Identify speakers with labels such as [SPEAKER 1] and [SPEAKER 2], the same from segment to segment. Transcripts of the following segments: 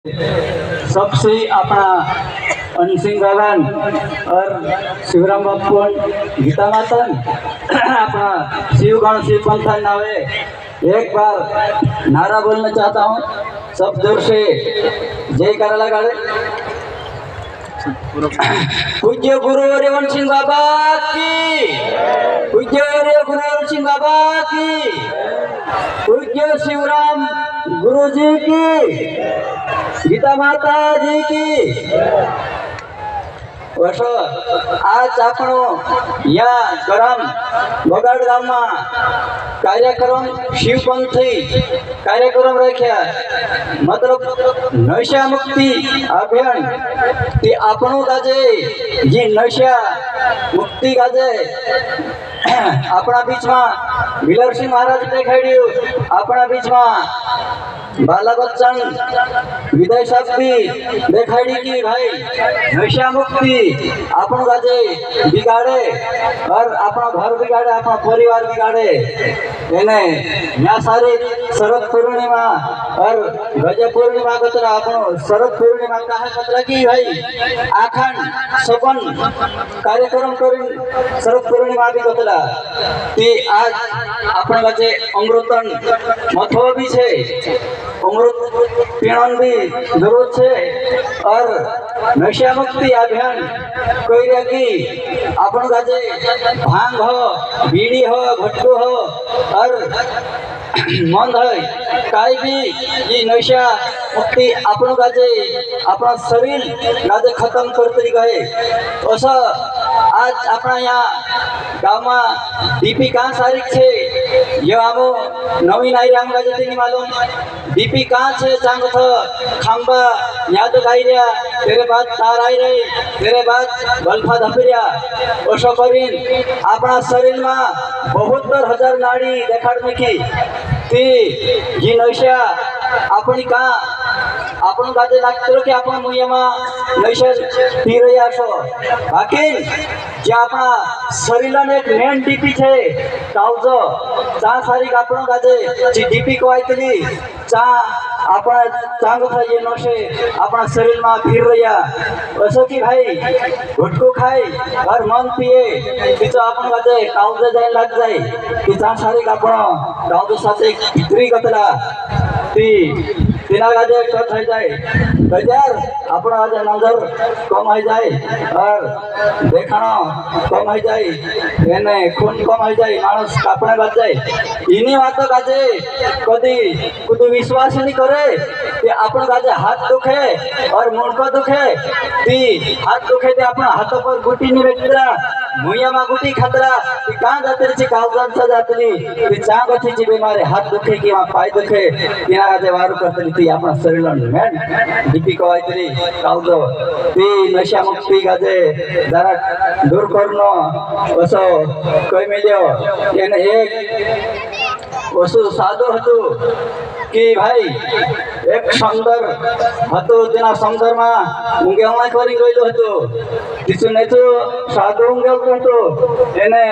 [SPEAKER 1] सबसे अपना अनसिंह गगन और शिवराम बापन गीता मातन अपना शिवगण शिव पंथन नावे एक बार नारा बोलना चाहता हूँ। सब जोर से जय करा लगा पूज्य गुरु रेवंत सिंह बाबा की, पूज्य गुरु रेवंत सिंह बाबा की, पूज्य शिवराम गुरु जी की, गीता माता जी की। वसो आज आपणो या गरम बगाड़ गाम में कार्यक्रम शिवपंथी कार्यक्रम रख्या मतलब नशा मुक्ति अभियान ते आपणो काजे जी नशा मुक्ति काजे अपना बीच में विलर सिंह महाराज देखाड्यू, अपना बीच में बाला बच्चन विदय साहब भी देखाड़ी की भाई नशा मुक्ति अपन काजे बिगाड़े और अपना घर बिगाड़े, अपना परिवार बिगाड़े। एने या सारी शरद पूर्णिमा और गजब पूर्णिमा कतरा अपनो शरद पूर्णिमा कहा कतरा की भाई आखंड सपन कार्यक्रम करी शरद पूर्णिमा भी कतरा ते आज अपन काजे अमृतन मथो भी छे, अमृत पीणन भी जरूर है और नशा मुक्ति अभियान कोई रखी अपन काजे भांग हो, बीड़ी हो, भट्टू हो और मंद है काई भी ये नशा मुक्ति अपन काजे अपना शरीर काजे खत्म करते गए। ऐसा आज अपना यहाँ गाँव में डीपी कहाँ सारिक छे ये आमो नवीन आई राम काजे नहीं मालूम डीपी कहाँ छे चांग था खंबा याद आई रहा तेरे बाद तार आई रही तेरे बाद गल्फा धपरिया ऐसा करीन अपना शरीर में 72,000 नाड़ी देखाड़ने की ती ये नशा अपनी कहाँ आपण काजे लागतो की आपण मुयमा नशा पी रह्या छो बाकी जे अपना शरीरने एक मेन डीपी छे कावजो चा सारी आपण काजे जी डीपी को आईतली चा अपना चांग था ये नशे अपना शरीर में फिर रहा ऐसा कि भाई गुटकू खाई और मन पिए कि अपन काजे कावजे जाए लग जाए कि चा सारी आपण कावजे साथे भितरी कतला ती तीना काजे कट हो जाए बजार अपना आज नजर कम हो जाए और देखाणो कम हो जाए एने खून कम हो जाए मानस कापणे बच जाए इनी बातों काजे कदी कुछ विश्वास नहीं करे कि अपन काजे हाथ दुखे और मुंडको दुखे ती हाथ दुखे ते अपन हाथ पर गुटी नहीं बेचरा मुया में गुटी खतरा कि कहाँ जाते छे कावजान सा जातली कि चांग अच्छी ची बीमारी हाथ दुखे कि वहाँ पाय दुखे तिना काजे वारू करतली ती अपना शरीर में डीपी को आईतली कावजो ती नशा मुक्ति काजे जरा दूर करनो ओसो कोई मिल्यो एने एक ओसो सादो हतु कि भाई एक सुंदर हतो तेना सुंदर में ऊँगेवा करी गयेलो हतो किछु नहीं तो सादो ऊँगेल हतो एने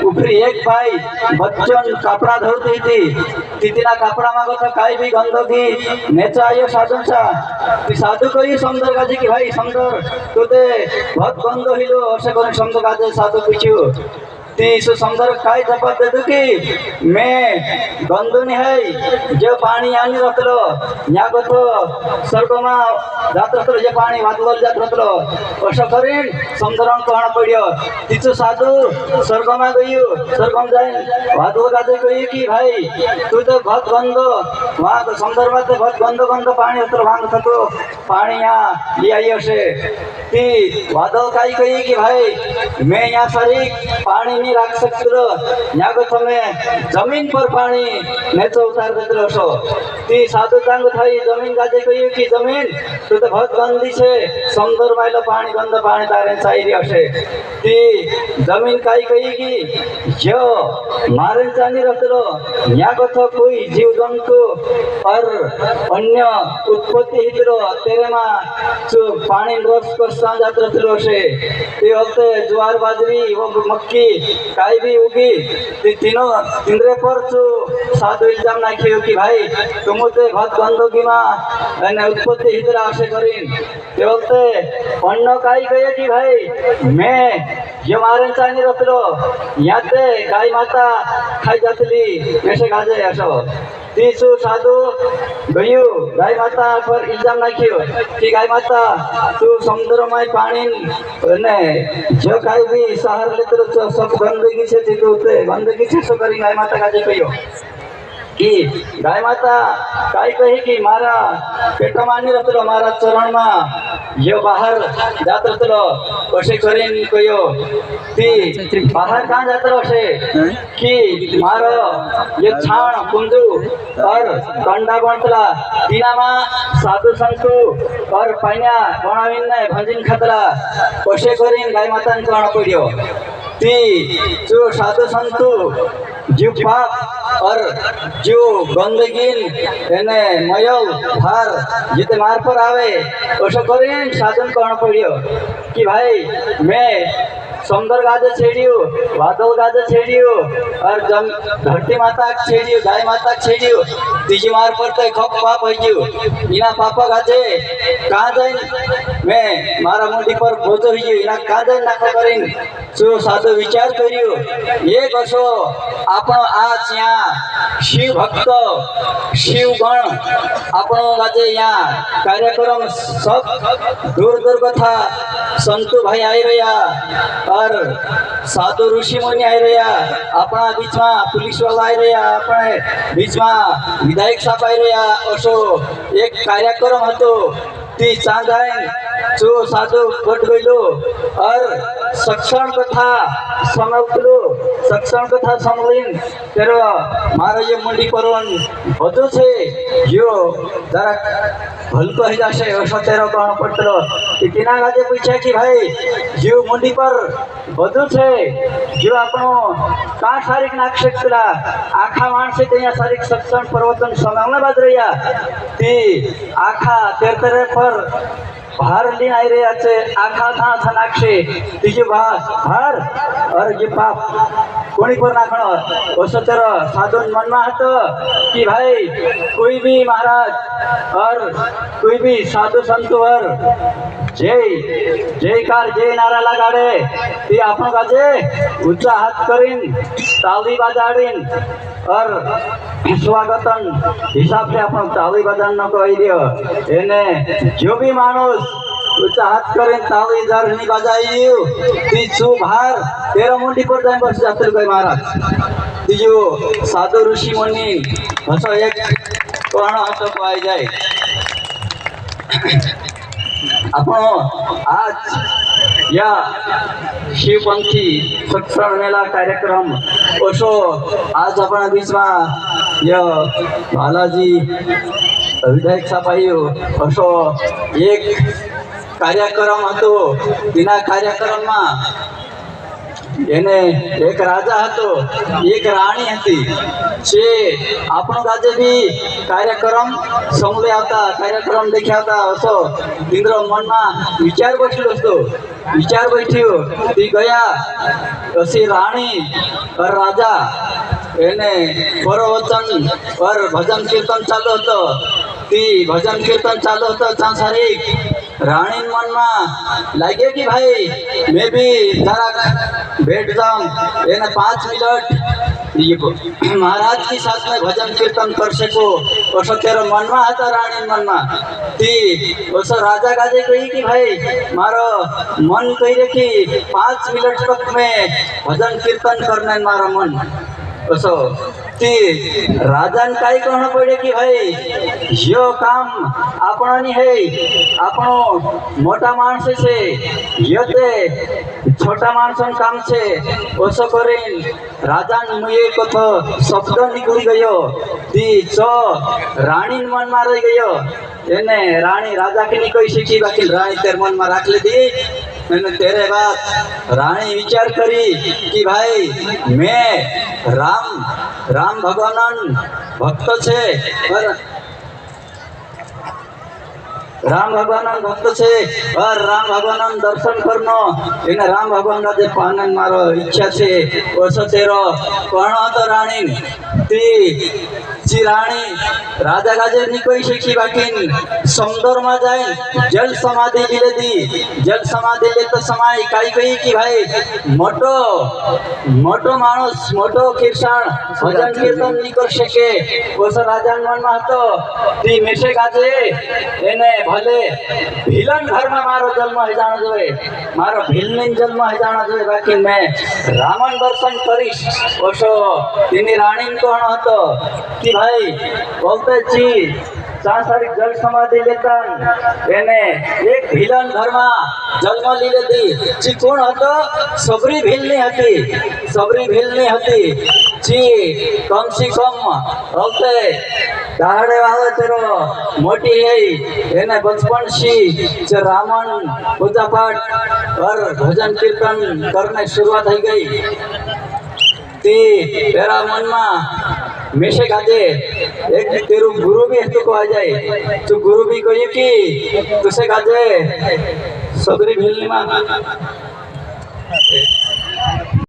[SPEAKER 1] उपरी एक भाई बच्चन कपड़ा धोती थी तेना कपड़ा में तो काई भी गंदगी नेचा आयो साधु सा ती साधु कही सुंदर काजे कि भाई सुंदर तोते बहुत गंद हिलो ऐसे करे सुंदर काजे साधु पूछ्यो तीसु सुंदर काय जवाब दे कि मैं गंदुनी है जो पानी आनी रखलो या को तो स्वर्ग में जात रखलो जे पानी वादवल जात रखलो ऐसा करीन सुंदरन कहना पड़ियो तीसु साधु स्वर्ग में गयो स्वर्ग में जाए वादवल काजे कही कि भाई तू तो बहुत गंद वहाँ तो सुंदर में तो बहुत गंद गंद पानी उतर वहाँ तो पानी यहाँ ले आइयो से ती वादव काई कही कि भाई मैं यहाँ सारी पानी नहीं रख सकते यहाँ को तुम्हें जमीन पर पानी नेचो उतार देते रहो ती साधु चांग थाई जमीन काजे कही कि जमीन तू तो बहुत गंदी छे सुंदर माइलो पानी गंद पानी तारे चाहिए हसे ती जमीन काई कही कि जो मारे चांदी रखलो यहाँ को तो कोई जीव जंतु और अन्य उत्पत्ति हितरो तेरे में जो पानी रस को सांजात रखलो से ते वक्त ज्वार बाजरी वो मक्की काई भी होगी तीनों इंद्रे पर जो साधु इल्जाम नाख्यो कि भाई तुम ते बहुत गंदगी में અને ઉત્પત્તિ હિતરા આશે કરીને તે વખતે અન્ન કાઈ ગયે कि भाई मैं જે મારે ચાની રતલો યાતે ગાય માતા ખાઈ જાતલી મેસે ગાજે આશો तीसु साधु गयो गाय माता पर इल्जाम नाख्यो कि गाय माता तू समुद्र में पानी ने जो काई भी शहर लेते सब गंदगी से थी तो गंदगी से सो करी गाय माता काजे कहियो कि गाय माता काई कही कि मारा पेट मानी रतलो मारा चरण में ये बाहर जात रतलो वैसे करीन कहियो ती बाहर कहाँ जात रहे कि मारो ये छाण कुंदू और कंडा बनतला तीना में साधु संतु और पाइना बनावीन ने भंजिन खतला वैसे करीन गाय माता ने करण पड़ियो ती जो साधु संतु जो पाप और जो गंदगी एने मयल भार जिते मार पर आवे ओसो करीन साधन करण पड़ियो कि भाई मैं समुद्र गाजे छेड़ियो बादल गाजे छेड़ियो और जम धरती माता छेड़ियो गाय माता छेड़ियो तीजी मार पर तो खप पाप हो गयो इना पापा गाजे कहाँ जाए मैं मारा मुंडी पर बोझो हो गयो इना कहाँ जाए नाखो करीन जो साधु विचार करियो एक असो આપણો આ ત્યાં शिव भक्त शिव गण આપણો गाजे यहाँ कार्यक्रम सब दूर दूर कथा संतु भाई आई रहा और साधु ऋषि मुनि आई रहा अपना बीच में पुलिस वाला आई रहा अपने बीच में विधायक साहब आई रहा असो एक कार्यक्रम हतो ती चांगाई जो साधु कट गयो और सक्षण कथा समझलो सक्षण कथा समलिन तेरो मारो ये मुंडी परवन होतो छे यो जरा हल्को ही जाशे असो तेरो कण पटलो तीना गाजे पूछा कि भाई यो मुंडी पर होतो छे जो आपनो का शारीरिक नाख शकला आखा माणसे त्या शारीरिक सक्षण प्रवर्तन समयना बाद रह्या ती आखा तेरतरे पर भार ली आई रहे अच्छे आखा था नाक्षे तीजे भार और ये पाप कोणी पर नाखणो ओसो तेरो साधुन मन में हतो कि भाई कोई भी महाराज और कोई भी साधु संत और जय जयकार जय नारा लगाड़े ती आपनो गाजे ऊंचा हाथ करीन ताली बजाड़ीन और स्वागतन हिसाब से आपनो ताली बजाड़नो कही दियो एने जो भी मानुस ऊंचा हाथ करीन ताली जरनी बजाइयो ती छु भार तेरा मुंडी पर जाए बस जातल कोई महाराज तीजो साधु ऋषि मुनि हसो एक कोण हसो पाई जाए आपनो आज या शिवपंथी सत्संग मेला कार्यक्रम ओसो आज अपना बीच में यह बालाजी विधायक साहब आयो ओसो एक कार्यक्रम हतो बिना कार्यक्रम में એને એક રાજા હતો એક રાણી હતી જે આપણો ગાજે બી કાર્યક્રમ સમલે આવતા કાર્યક્રમ દેખ્યા હતા હશો ઇન્દ્ર મનમાં વિચાર બેઠેલો હતો વિચાર બેઠ્યો તી ગયા પછી રાણી और राजा એને પ્રવચન और भजन कीर्तन चालू હતો ती भजन कीर्तन चालू હતો ત્યાં સારી रानी मन में लगे कि भाई मैं भी जरा बैठ जाऊं एने 5 मिनट ये महाराज के साथ में भजन कीर्तन कर सको और तेरा मन में आता रानी मन में ती उस राजा गाजे कही कि भाई मारो मन कही रे कि 5 मिनट तक में भजन कीर्तन करने मारो मन असो ती राजान काई कहना पड़े कि भाई यो काम आपणानी है आपणो मोटा माणस छे यो ते छोटा माणसन काम छे ओसो करीन राजान मुए कथो शब्द निकली गयो ती चो रानी मन में रही गयो एने रानी राजा के नहीं कही सीखी बाकी रानी तेर मन में राख ली तेरे बात रानी विचार करी कि भाई मैं राम भगवान भक्त छे और राम भगवान भक्त से और राम भगवान दर्शन करनो इन राम भगवान जे पानन मारो इच्छा छे ओसो तेरो कोण तो राणी ती जी राणी राजा गाजे नी कोई शिखी बाकी समुद्र में जाए जल समाधि ले दी जल समाधि ले तो समाई काई गई कि भाई मोटो मोटो मानुस मोटो कीर्तन भजन कीर्तन नी कर सके ओसो राजा मन में तो ती मेशे गाजे एने भले भीलन घर में मारो जन्म है जाना जोए मारो भीलन जन्म है जाना जोए बाकी मैं रामन दर्शन करीश ओशो तिनी रानी कोण हतो कि भाई बोलते छी सांसारिक जल समाधि लेता एने एक भीलन घर में जन्म ली लेती ची कोण हतो सबरी भीलनी हती सबरी भीलनी हती ची कम से कम बोलते दाड़े वाले तेरो मोटी है एने बचपन सी जो रामन पूजा पाठ और भजन कीर्तन करने शुरुआत हो गई ती तेरा मन में मेशे गाजे एक तेरू गुरु भी तो को आ जाए तो गुरु भी कहे कि तुसे गाजे सबरी भीलनी मां